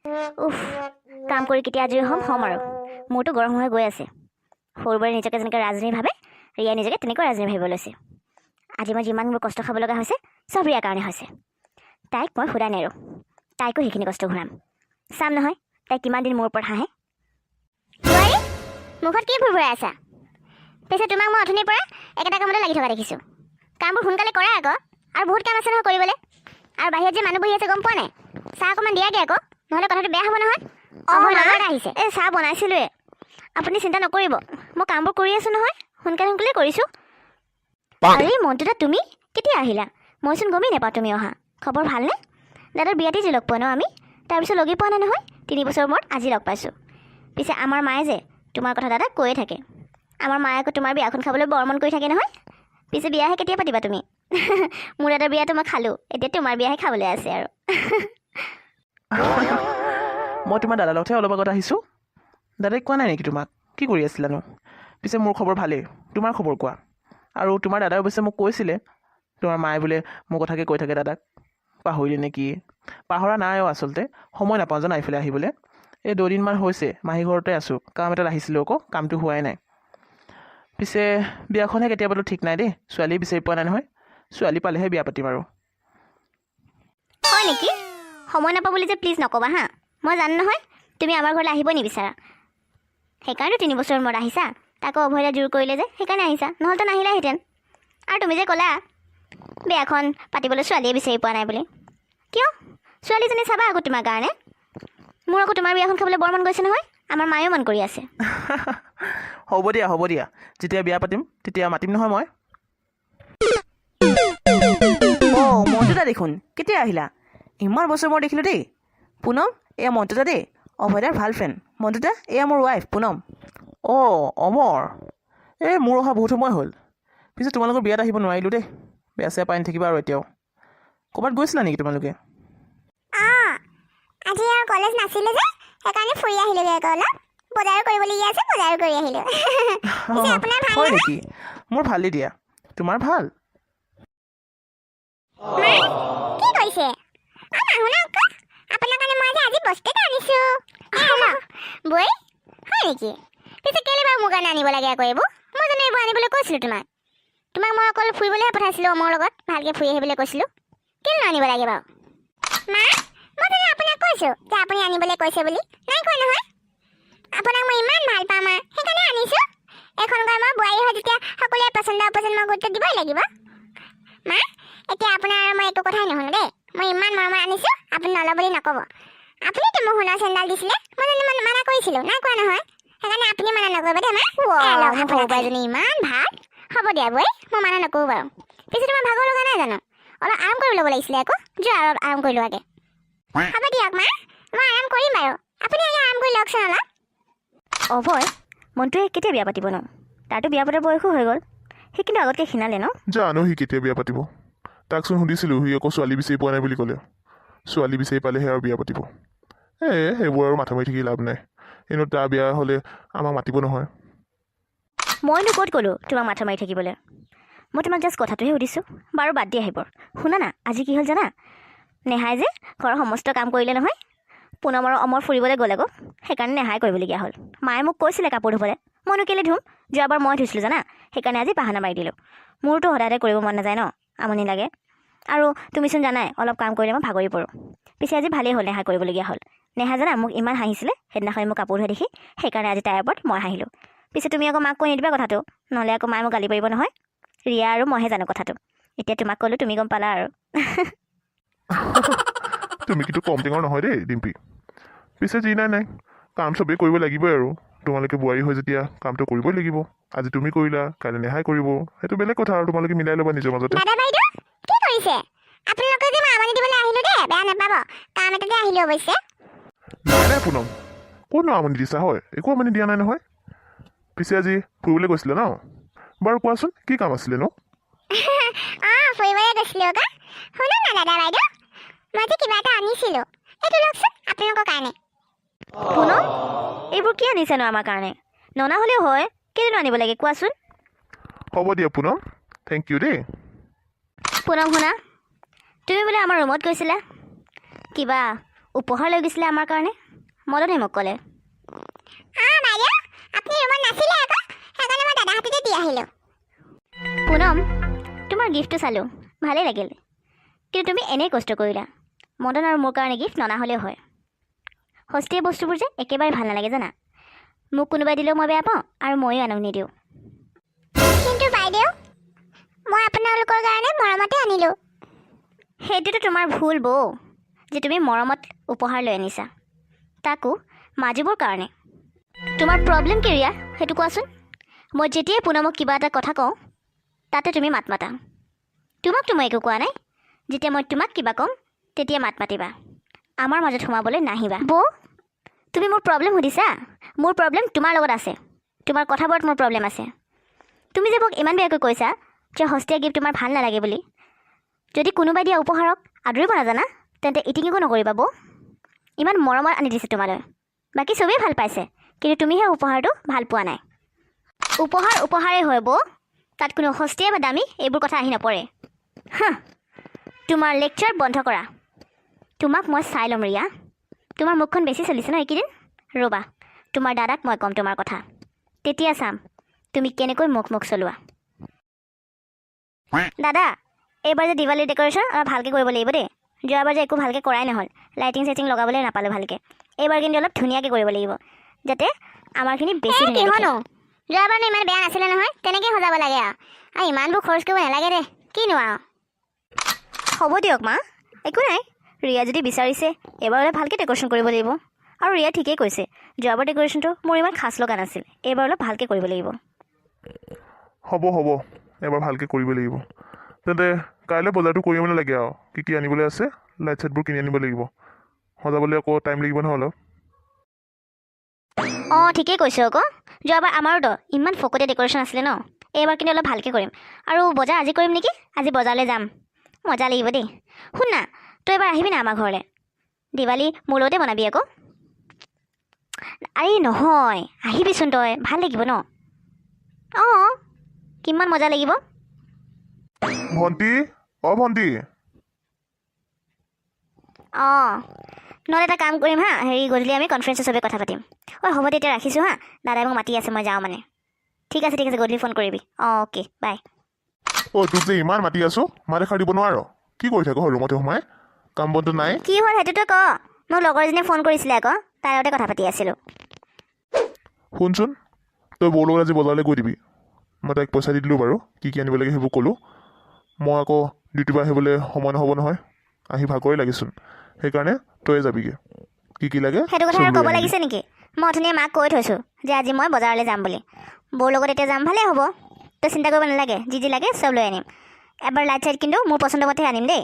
উফ, কাম কৰি কেতিয়া আজৰি হ'ম আৰু মোৰতো গৰম হৈ গৈ আছে। সৰুবাৰে নিজকে যেনেকৈ ৰাজনী ভাবে, ৰিয়াই নিজকে তেনেকৈ ৰাজনী ভাবিব লৈছে। আজি মই যিমান মোৰ কষ্ট খাব লগা হৈছে চব ৰিয়াৰ কাৰণে হৈছে। তাইক মই ফুৰাই নেৰোঁ, তাইকো সেইখিনি কষ্ট ঘূৰাম। চাম নহয় তাই কিমান দিন মোৰ ওপৰত হাঁহে। মুখত কি ফুৰফুৰাই আছা? পিছে তোমাক মই অথনিৰ পৰা একেটা কামতে লাগি থকা দেখিছোঁ। কামবোৰ সোনকালে কৰা আকৌ, আৰু বহুত কাম আছে নহয় কৰিবলৈ। আৰু বাহিৰত যে মানুহ বহি আছে গম পোৱা নাই? চাহ অকণমান দিয়াগে আকৌ, নহ'লে কথাটো বেয়া হ'ব নহয়। আহিছে এই চাহ বনাইছিলোঁৱে, আপুনি চিন্তা নকৰিব, মই কামবোৰ কৰি আছোঁ নহয়, সোনকালে কৰিছোঁ। আৰে মন্টুদা, তুমি কেতিয়া আহিলা? মইচোন গমেই নাপাওঁ তুমি অহা। খবৰ ভালনে? দাদাৰ বিয়াতেই যে লগ পোৱা ন আমি, তাৰপিছত লগেই পোৱা নাই নহয়। 3 বছৰৰ মূৰত আজি লগ পাইছোঁ। পিছে আমাৰ মায়ে যে তোমাৰ কথা দাদাক কৈয়ে থাকে। আমাৰ মায়ে আকৌ তোমাৰ বিয়াখন খাবলৈ বৰ মন কৰি থাকে নহয়। পিছে বিয়াহে কেতিয়া পাতিবা তুমি? মোৰ দাদাৰ বিয়াটো মই খালোঁ, এতিয়া তোমাৰ বিয়াহে খাবলৈ আছে আৰু। মই তোমাৰ দাদাৰ লগতহে অলপ আগত আহিছোঁ। দাদাই কোৱা নাই নেকি তোমাক কি কৰি আছিলানো? পিছে মোৰ খবৰ ভালেই, তোমাৰ খবৰ কোৱা। আৰু তোমাৰ দাদাই অৱশ্যে মোক কৈছিলে তোমাৰ মায়ে বোলে মোৰ কথাকে কৈ থাকে দাদাক। পাহৰিলে নে কি? পাহৰা নাই আচলতে, সময় নাপাওঁ জানা এইফালে আহিবলৈ। এই 2 দিনমান হৈছে মাহী ঘৰতে আছোঁ, কাম এটাত আহিছিলোঁ আকৌ, কামটো হোৱাই নাই। পিছে বিয়াখনহে কেতিয়া পাতো ঠিক নাই দেই, ছোৱালী বিচাৰি পোৱা নাই নহয়। ছোৱালী পালেহে বিয়া পাতিম আৰু। হয় নেকি? সময় নাপাওঁ বুলি যে প্লিজ নক'বা হা। মই জানো নহয় তুমি আমাৰ ঘৰলৈ আহিবই নিবিচাৰা। সেইকাৰণে 3 বছৰৰ মূৰত আহিছা। তাকো অভয়দা জোৰ কৰিলে যে সেইকাৰণে আহিছা, নহ'লেতো নাহিলাহেঁতেন। আৰু তুমি যে ক'লা বিয়াখন পাতিবলৈ ছোৱালীয়ে বিচাৰি পোৱা নাই বুলি, কিয়? ছোৱালীজনী চাবা আকৌ তোমাৰ কাৰণে। মোৰ আকৌ তোমাৰ বিয়াখন খাবলৈ বৰ মন গৈছে নহয়, আমাৰ মায়েও মন কৰি আছে। হ'ব দিয়া, যেতিয়া বিয়া পাতিম তেতিয়া মাতিম নহয় মই। অঁ, মন্টুদা দেখোন, কেতিয়া আহিলা? ইমান বছৰ মই দেখিলোঁ দেই। পুনম, এয়া মন্টুদা দেই, অভয়দাৰ ভাল ফ্ৰেণ্ড। মন্টুদা, এয়া মোৰ ৱাইফ পুনম। অঁ, অমৰ, এই মোৰ অহা বহুত সময় হ'ল। পিছে তোমালোকৰ বিয়াত আহিব নোৱাৰিলোঁ দেই, বেয়া চেয়া পাই নাথাকিবা আৰু এতিয়াও। ক'ৰবাত গৈছিলা নেকি তোমালোকে? আজি আৰু কলেজ নাছিলে যে সেইকাৰণে ফুৰি আহিলোগৈ আকৌ অলপ। বজাৰ কৰিবলগীয়া আছে, বজাৰ কৰি আহিলোঁ। হয় নেকি? মোৰ ভালেই দিয়া, তোমাৰ ভাল? কি কৰিছে? নাহুনা আকৌ, আপোনাৰ কাৰণে মই আজি বস্তু এটা আনিছোঁ। বৈ, হয় নেকি? পিছে কেলৈ বাৰু মোৰ কাৰণে আনিব লাগে আকৌ এইবোৰ? মই জানো এইবোৰ আনিবলৈ কৈছিলোঁ তোমাক মই অকল ফুৰিবলৈহে পঠাইছিলোঁ মোৰ লগত, ভালকৈ ফুৰি আহিবলৈ কৈছিলোঁ। কেলৈ আনিব লাগে বাৰু? মা, মই জানো আপোনাক কৈছোঁ যে আপুনি আনিবলৈ কৈছে বুলি, নাই কোৱা নহয়। আপোনাক মই ইমান ভাল পাওঁ মা, সেইকাৰণে আনিছোঁ। এখন ঘৰ মই বোৱাৰী হয় যেতিয়া সকলোৱে পচন্দ অপচন্দ মই গুৰুত্ব দিবই লাগিব। মা, এতিয়া আপোনাৰ আৰু মই একো কথাই নুশুনো দেই। মই ইমান মৰমৰ আনিছোঁ, আপুনি নলওঁ বুলি নক'ব। আপুনিতো মোক সোণৰ চেণ্ডেল দিছিলে, মই জানো মানা কৰিছিলোঁ, নাই কোৱা নহয়। সেইকাৰণে আপুনি মানা নকৰিব দেই মা। মোৰ সৰু বাইজনী ইমান ভাল। হ'ব দিয়া বৈ, মই মানা নকৰোঁ বাৰু। পিছে তোমাৰ ভাগৰ লগা নাই জানো? অলপ আৰাম কৰি ল'ব লাগিছিলে আকৌ, যোৱা অলপ আৰাম কৰি লোৱাগে। হ'ব দিয়ক মা, মই আৰাম কৰিম বাৰু, আপুনি আহি আৰাম কৰি লওকচোন অলপ। অভয়, মন্টুৱে কেতিয়া বিয়া পাতিব ন? তাৰতো বিয়া পতাৰ বয়সো হৈ গ'ল, সি কিন্তু আগতকৈ ক্ষীণালে ন? জানো সি কেতিয়া বিয়া পাতিব। তাকচোন সুধিছিলোঁ, সি আকৌ ছোৱালী বিচাৰি পোৱা নাই বুলি ক'লে। ছোৱালী বিচাৰি পালেহে আৰু বিয়া পাতিব। সেইবোৰ আৰু মাথা মাৰি থাকি লাভ নাই। এনেও তাৰ বিয়া হ'লে আমাক মাতিব নহয়। মইনো ক'ত ক'লোঁ তোমাক মাথা মাৰি থাকিবলৈ? মই তোমাক জাষ্ট কথাটোহে সুধিছোঁ। বাৰু বাদ দি আহিব। শুনা না, আজি কি হ'ল জানা? নেহাই যে ঘৰৰ সমস্ত কাম কৰিলে নহয়। পুনম আৰু অমৰ ফুৰিবলৈ গ'ল আকৌ, সেইকাৰণে নেহাই কৰিবলগীয়া হ'ল। মায়ে মোক কৈছিলে কাপোৰ ধুবলৈ, মইনো কেলৈ ধুম? যোৱাবাৰ মই ধুইছিলোঁ জানা, সেইকাৰণে আজি বাহানা মাৰি দিলোঁ। মোৰতো সদায় কৰিব মন নাযায় ন, আমনি লাগে। আৰু তুমিচোন জানাই অলপ কাম কৰিলে মই ভাগৰি পৰোঁ। পিছে আজি ভালেই হ'ল নেহাই কৰিবলগীয়া হ'ল। নেহা জানা মোক ইমান হাঁহিছিলে সেইদিনাখনি মোক কাপোৰ ধুই দেখি, সেইকাৰণে আজি তাইৰ ওপৰত মই হাঁহিলোঁ। পিছে তুমি আকৌ মাক কৈ নিদিবা কথাটো, নহ'লে আকৌ মায়ে মোক গালি পাৰিব নহয়। ৰিয়া আৰু মইহে জানো কথাটো, এতিয়া তোমাক ক'লোঁ তুমি গম পালা আৰু। তুমি কিন্তু কম টেঙৰ নহয় দেই ডিম্পী। পিছে যি নাই কাম চবেই কৰিব লাগিবই আৰু। তোমালোকে বোৱাৰী হৈ যেতিয়া কামটো কৰিবই লাগিব। আজি তুমি কৰিলা, কাইলৈ নেহাই কৰিব, সেইটো বেলেগ কথা আৰু তোমালোকে মিলাই ল'বা নিজৰ মাজতে। দাদা বাইদেউ, কি কৰিছে? আপোনালোকে যে মই আমনি দিবলৈ আহিলোঁ দেই, বেয়া নাপাব। কাম এটাতে আহিলোঁ অৱশ্যে। নাই পুনম, ক'তনো আমনি দিছা হয়? একো আমনি দিয়া নাই নহয়। পিছে আজি ফুৰিবলৈ গৈছিলা ন? বাৰু কোৱাচোন কি কাম আছিলে নো? ফুৰিবলৈ গৈছিলোঁ আকৌ। শুনক না দাদা বাইদেউ, মই যে কিবা এটা আনিছিলোঁ, এইটো লওকচোন আপোনালোকৰ কাৰণে। পুনম, এইবোৰ কি আনিছেনো আমাৰ কাৰণে? ননা হ'লেও হয়, কেলেনো আনিব লাগে কোৱাচোন? হ'ব দিয়া পুনম, থেংক ইউ দেই। পুনম শুনা, তুমি বোলে আমাৰ ৰুমত গৈছিলা, কিবা উপহাৰ লৈ গৈছিলে আমাৰ কাৰণে মদনে মোক ক'লে বাইদেউ আপুনি ৰুমত নাছিলে আকৌ সেইকাৰণে মই দাদাহঁততে দি আহিলোঁ পুনম তোমাৰ গিফ্টটো চালোঁ ভালেই লাগিল কিন্তু তুমি এনেই কষ্ট কৰিলা মদন আৰু মোৰ কাৰণে গিফ্ট ননা হ'লেও হয় সস্তীয়া বস্তুবোৰ যে একেবাৰে ভাল নালাগে জানা মোক কোনোবাই দিলেও মই বেয়া পাওঁ আৰু ময়ো আনক নিদিওঁ কিন্তু বাইদেউ মই আপোনালোকৰ কাৰণে মৰমতে আনিলোঁ সেইটোতো তোমাৰ ভুল বৌ যে তুমি মৰমত উপহাৰ লৈ আনিছা তাকো মাজুবোৰ কাৰণে তোমাৰ প্ৰব্লেম কি ৰিয়া সেইটো কোৱাচোন মই যেতিয়াই পুনমক কিবা এটা কথা কওঁ তাতে তুমি মাত মাতা তোমাকতো মই একো কোৱা নাই যেতিয়া মই তোমাক কিবা ক'ম তেতিয়া মাত মাতিবা আমাৰ মাজত সোমাবলৈ নাহিবা বৌ তুমি মোৰ প্ৰব্লেম সুধিছা মোৰ প্ৰব্লেম তোমাৰ লগত আছে তোমাৰ কথাবোৰত মোৰ প্ৰব্লেম আছে তুমি যে মোক ইমান বেয়াকৈ কৈছা যে সস্তীয়া গিফ্ট তোমাৰ ভাল নালাগে বুলি যদি কোনোবাই দিয়া উপহাৰক আদৰিব নাজানা তেন্তে ইটিঙিকো নকৰিবা বৌ ইমান মৰমত আনি দিছে তোমালৈ বাকী চবেই ভাল পাইছে কিন্তু তুমিহে উপহাৰটো ভাল পোৱা নাই উপহাৰেই হয় বৌ তাত কোনো সস্তীয়া বা দামী এইবোৰ কথা আহি নপৰে হা তোমাৰ লেকচাৰ বন্ধ কৰা তোমাক মই চাই ল'ম ৰিয়া তোমাৰ মুখখন বেছি চলিছে ন এইকেইদিন ৰ'বা তোমাৰ দাদাক মই ক'ম তোমাৰ কথা তেতিয়া চাম তুমি কেনেকৈ মুখ চলোৱা দাদা এইবাৰ যে দিৱালীৰ ডেক'ৰেশ্যন অলপ ভালকৈ কৰিব লাগিব দেই যোৱাবাৰ যে একো ভালকৈ কৰাই নহ'ল লাইটিং চাইটিং লগাবলৈ নাপালোঁ ভালকৈ এইবাৰ কিন্তু অলপ ধুনীয়াকৈ কৰিব লাগিব যাতে আমাৰখিনি বেছি ধুনীয়া যোৱাবাৰ ইমান বেয়া নাছিলে নহয় তেনেকৈ সজাব লাগে আৰু ইমানবোৰ খৰচ কৰিব নালাগে দে কিনো আৰু হ'ব দিয়ক মা একো নাই ৰিয়া যদি বিচাৰিছে এইবাৰ অলপ ভালকৈ ডেক'ৰেশ্যন কৰিব লাগিব আৰু ৰিয়া ঠিকেই কৈছে যোৱাবাৰ ডেক'ৰেশ্যনটো মোৰ ইমান খাচ লগা নাছিল এইবাৰ অলপ ভালকৈ কৰিব লাগিব হ'ব এবাৰ ভালকৈ কৰিব লাগিব তেন্তে কাইলৈ বজাৰটো কৰি আনিব লাগে আৰু কি আনিবলৈ আছে লাইট চাইটবোৰ কিনি আনিব লাগিব সজাবলৈ আকৌ টাইম লাগিব নহয় অলপ অঁ ঠিকেই কৈছোঁ আকৌ যোৱাবাৰ আমাৰোতো ইমান ফকতীয়া ডেক'ৰেশ্যন আছিলে ন এইবাৰ কিন্তু অলপ ভালকৈ কৰিম আৰু বজাৰ আজি কৰিম নেকি আজি বজাৰলৈ যাম মজা লাগিব দেই শুন না তই এবাৰ আহিবি না আমাৰ ঘৰলৈ দিৱালী মোৰ লগতে বনাবি আকৌ আৰে নহয় আহিবিচোন তই ভাল লাগিব ন অঁ কিমান মজা লাগিব ভণ্টি ভণ্টি অঁ নহ'লে এটা কাম কৰিম হা গধূলি আমি কনফাৰেঞ্চত চবেই কথা পাতিম ঐ হ'ব তেতিয়া ৰাখিছোঁ হা দাদাই মোক মাতি আছে মই যাওঁ মানে ঠিক আছে গধূলি ফোন কৰিবি অঁ অ'কে বাই তোক যে ইমান মাতি আছোঁ মাত এষাৰ দিব নোৱাৰ কি কৰি থাকো ৰুমতে সোমাই কাম বনটো নাই কি হ'ল সেইটোতো ক মোক লগৰজনীয়ে ফোন কৰিছিলে আকৌ তাইৰ লগতে কথা পাতি আছিলোঁ শুনচোন তই বৌৰ লগত আজি বজাৰলৈ গৈ দিবি মই তাইক পইচা দি দিলোঁ বাৰু কি আনিব লাগে সেইবোৰ ক'লোঁ মই আকৌ ডিউটিৰ পৰা আহিবলৈ সময় নহ'ব নহয় আহি ভাগৰে লাগিছোন সেইকাৰণে তয়ে যাবিগৈ কি লাগে সেইটো কথা আৰু ক'ব লাগিছে নেকি মই অথনিয়ে মাক কৈ থৈছোঁ যে আজি মই বজাৰলৈ যাম বুলি বৌৰ লগত এতিয়া যাম ভালেই হ'ব তই চিন্তা কৰিব নালাগে যি লাগে চব লৈ আনিম এবাৰ লাইট চাইট কিন্তু মোৰ পচন্দ মতে আনিম দেই